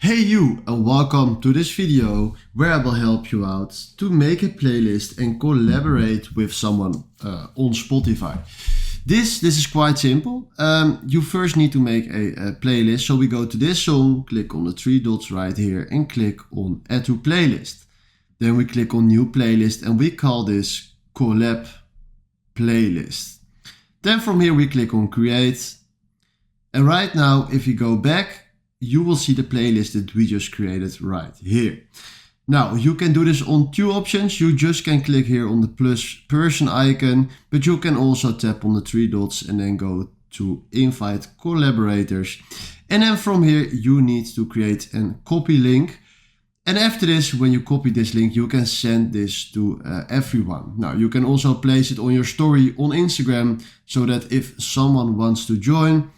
Hey you, and welcome to this video where I will help you out to make a playlist and collaborate with someone on Spotify. This is quite simple. You first need to make a playlist. So we go to this song, click on the three dots right here and click on add to playlist. Then we click on new playlist and we call this collab playlist. Then from here we click on create. And right now if you go back, you will see the playlist that we just created right here. Now you can do this on two options. You just can click here on the plus person icon, but you can also tap on the three dots and then go to invite collaborators. And then from here you need to create a copy link. And after this, when you copy this link, you can send this to everyone. Now you can also place it on your story on Instagram so that if someone wants to join,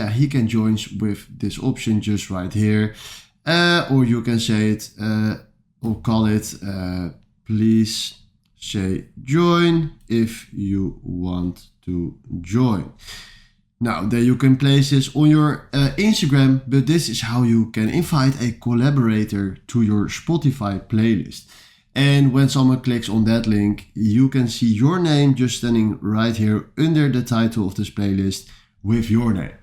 he can join with this option just right here. Or you can say it or call it please say join if you want to join. Now there you can place this on your Instagram, but this is how you can invite a collaborator to your Spotify playlist. And when someone clicks on that link, you can see your name just standing right here under the title of this playlist with your name.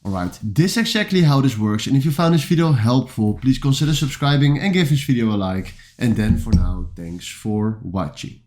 Alright, this is exactly how this works, and if you found this video helpful, please consider subscribing and give this video a like. And then for now, thanks for watching.